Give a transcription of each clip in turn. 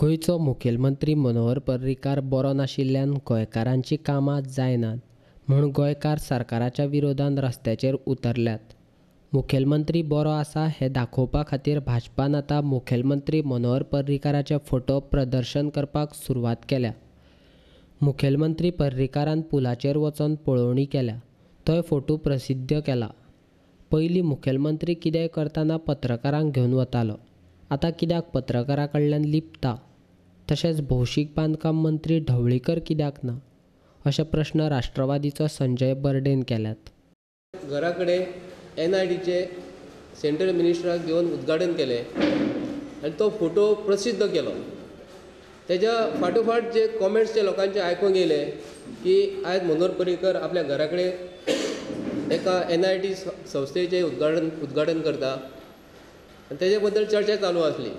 गोंयचो मुखेलमंत्री मनोहर पर्रीकार बरो नाशिल्ल्यान गोंयकारांची कामां जायनात म्हूण गोंयकार सरकाराच्या विरोधान रस्त्याचेर उतरल्यात। मुखेलमंत्री बरो आसा हें दाखोवपा खातीर भाजपान आतां मुखेलमंत्री मनोहर पर्रीकाराचे फोटो प्रदर्शन करपाक सुरवात केल्या। मुखेलमंत्री पर्रीकारान पुलाचेर वचून पळोवणी केल्या, थंय फोटो प्रसिद्ध केला। पयलीं मुखेलमंत्री कितेंय करतना पत्रकारांक घेवन वतालो, आतां कित्याक पत्रकारां कडल्यान लिपता? तशेंच भौशीक बांदकाम मंत्री ढवळीकर कित्याक ना, अशे प्रश्न राष्ट्रवादीचो संजय बर्डेन केल्यात। घरा कडेन NIDचे सेंट्रल मिनिस्टराक घेवन उद्घाटन केलें आनी तो फोटो प्रसिद्ध केलो। तेज्या फाटोफाट जे कॉमेंट्स जे लोकांचे आयकूंक येयले की आयज मनोहर पर्रीकार आपल्या घरा कडेन एका NID संस्थेचें उद्घाटन करता आनी तेजे बद्दल चर्चा चालू आसली।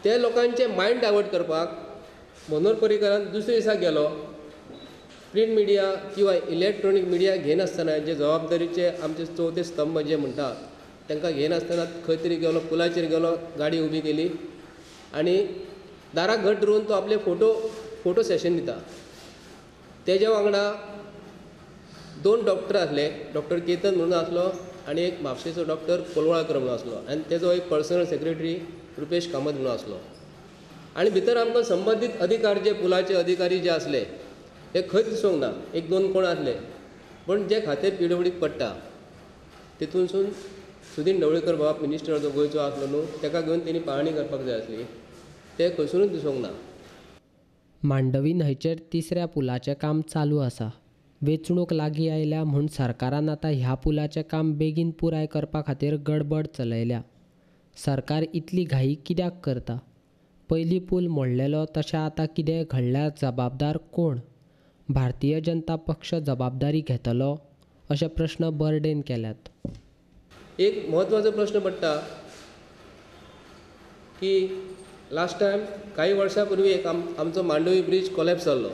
ते लोकांचे मायंड डायवर्ट करपाक मनोहर पर्रीकारान दुसऱ्या दिसा गेलो, प्रिंट मिडिया किंवा इलेक्ट्रॉनीक मिडिया घेनासतना जे जबाबदारीचे आमचे चवथे स्तंभ जे म्हणटा तांकां घेनासतना खंय तरी गेलो, पुलाचेर गेलो, गाडी उबी केली आनी दाराक घट धरून तो आपले फोटो सेशन दिता। तेज्या वांगडा 2 डॉक्टर आसले, डॉक्टर केतन म्हणून आसलो आनी एक म्हापशेचो डॉक्टर कोलवाळकर म्हणून आसलो आनी तेजो एक पर्सनल सेक्रेटरी रुपेश कामत म्हणून आसलो। आनी भितर आमकां संबंदीत अधिकार जे पुलाचे अधिकारी जे आसले ते खंयच दिसूंक ना, 1-2 कोण आसले, पण जे खातें PWDक पडटा तितूनसून सुदीन ढवळीकर बाब मिनिस्टर जो गोंयचो आसलो न्हू, ताका घेवन तेणी पाहणी करपाक जाय आसली, ते खंयसरूच दिसूंक ना। मांडवी न्हंयचेर 3ऱ्या पुलाचें काम चालू आसा। वेंचणूक लागीं आयल्या म्हूण सरकारान आतां ह्या पुलाचें काम बेगीन पुराय करपा खातीर गडबड चलयल्या। सरकार इतली घाई कित्याक करता? पयलीं पूल मोडलेलो तशें आतां कितें घडल्यार जबाबदार कोण? भारतीय जनता पक्ष जबाबदारी घेतलो? अशे प्रश्न बर्डेन केल्यात। एक म्हत्वाचो प्रश्न पडटा की लास्ट टायम काही वर्सां पूर्वी एक आमचो मांडवी ब्रिज कोलॅप्स जाल्लो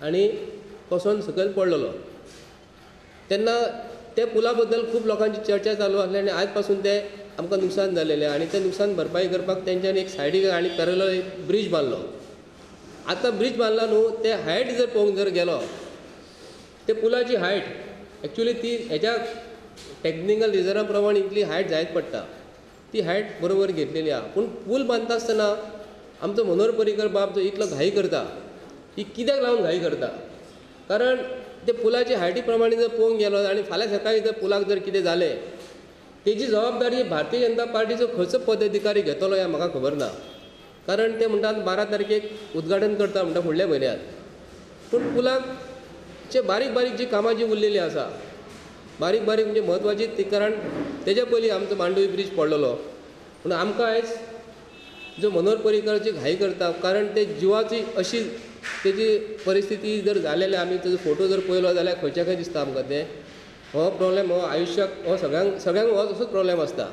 आनी कोसोन सकयल पडलेलो। तेन्ना ते पुला बद्दल खूब लोकांची चर्चा चालू आसली आनी आयज पासून ते आमकां नुकसान जालेलें आनी तें नुकसान भरपाई करपाक तेंच्यांनी एक सायडीक आनी पॅरलल एक ब्रिज बांदलो। आतां ब्रिज बांदला न्हू, ते हायट जर पळोवंक जर गेलो, ते पुलाची हायट एक्चुली ती हेज्या टॅक्निकल रिजना प्रमाणे इतली हायट जायत पडटा, ती हायट बरोबर घेतलेली आहा। पूण पूल बांदता आसतना आमचो मनोहर पर्रीकार बाब जो इतलो घाई करता, ही कित्याक लागून घाई करता? कारण ते पुलाची हायटी प्रमाणे जर पळोवंक गेलो आनी फाल्यां सकाळीं जर पुलाक जर कितें जालें, तेजी जबाबदारी भारतीय जनता पार्टीचो खंयचो पदाधिकारी घेतलो हें म्हाका खबर ना। कारण ते म्हणटात 12 तारखेक उद्घाटन करता म्हणटा फुडल्या म्हयन्यांत, पूण पुलाकचे बारीक बारीक जी कामां जी उरलेलीं आसा, बारीक बारीक म्हणजे म्हत्वाची ती, कारण तेज्या पयलीं आमचो मांडवी ब्रिज पडलेलो। पूण आमकां आयज जो मनोहर पर्रीकार घाई करता, कारण ते जिवाची अशी तेजी परिस्थिती जर जालेले आमी तेजो फोटो जर पळयलो जाल्यार खंयच्या खंय दिसता आमकां ते हो प्रॉब्लेम हो आयुश्याक हो सगळ्यांक हो असोच प्रॉब्लेम आसता।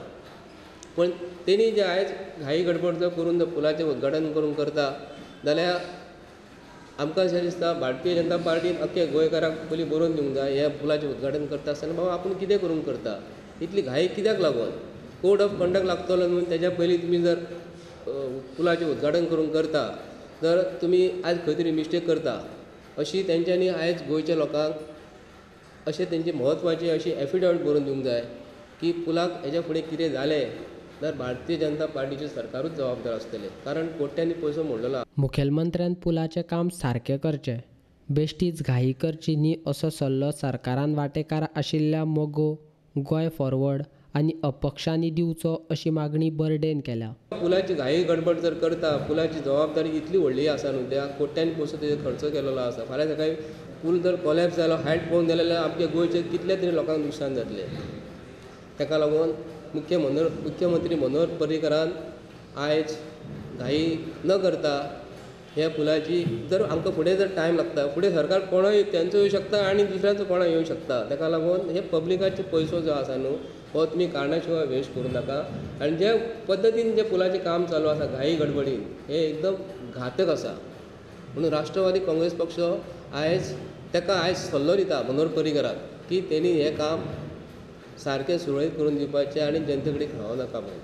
पण तेणी जे आयज घाई गडबड जर करून जर पुलाचें उद्घाटन करून करता जाल्यार आमकां अशें दिसता भारतीय जनता पार्टीन अख्खे गोंयकारांक पयलीं बरोवन दिवंक जाय, ह्या पुलाचें उद्घाटन करता आसतना बाबा आपूण कितें करून करता, इतली घाई कित्याक लागून? कोड ऑफ कंडक्ट लागतलो न्हू, तेज्या पयलीं तुमी जर पुलाचें उद्घाटन करून करता जर तुमी आयज खंय तरी मिस्टेक करता, अशी तेंच्यांनी आयज गोंयच्या लोकांक अशें तेंची म्हत्वाची अशी एफिडेविट बरोवन दिवंक जाय की पुलाक हेज्या फुडें कितें जालें जाल्यार भारतीय जनता पार्टीचें सरकारूच जबाबदार आसतलें, कारण कोट्यांनी पयसो मोडलेलो आसा। मुखेलमंत्र्यान पुलाचें काम सारकें करचें, बेश्टीच घाई करची न्ही असो सल्लो सरकारान वांटेकार आशिल्ल्या मोगो, गोंय फॉरवर्ड आनी अपक्षांनी दिवचो अशी मागणी बर्डेन केल्या। पुलाची घाई गडबड जर करता, पुलाची जबाबदारी इतली व्हडली आसा न्हू, त्या कोट्यांनी पयसो तेजेर खर्च केलेलो आसा। फाल्यां सकाळीं पूल जर कोलॅप्स जालो, हायट पळोवंक गेले जाल्यार आमच्या गोंयचे कितले तरी लोकांक नुकसान जातलें। ताका लागून मुख्यमंत्री मनोहर पर्रीकारान आयज घाई न करता ह्या पुलाची जर आमकां फुडें जर टायम लागता, फुडें सरकार कोणूय तेंचो येवं शकता आनी दुसऱ्यांचो कोणूय येवं शकता। ताका लागून हे पब्लिकाचे पयसो जो आसा न्हू, हो तुमी कारणा शिवाय वेस्ट करूं नाका। आनी जे पद्दतीन जे पुलाचें काम चालू आसा घाई गडबडीन, हें एकदम घातक आसा। म्हणून राष्ट्रवादी काँग्रेस पक्ष आयज ताका आयज सल्लो दिता मनोहर पर्रीकाराक की तेणी हें काम सारकें सुरळीत करून दिवपाचें आनी जनते कडेन खेळों नाका म्हणून।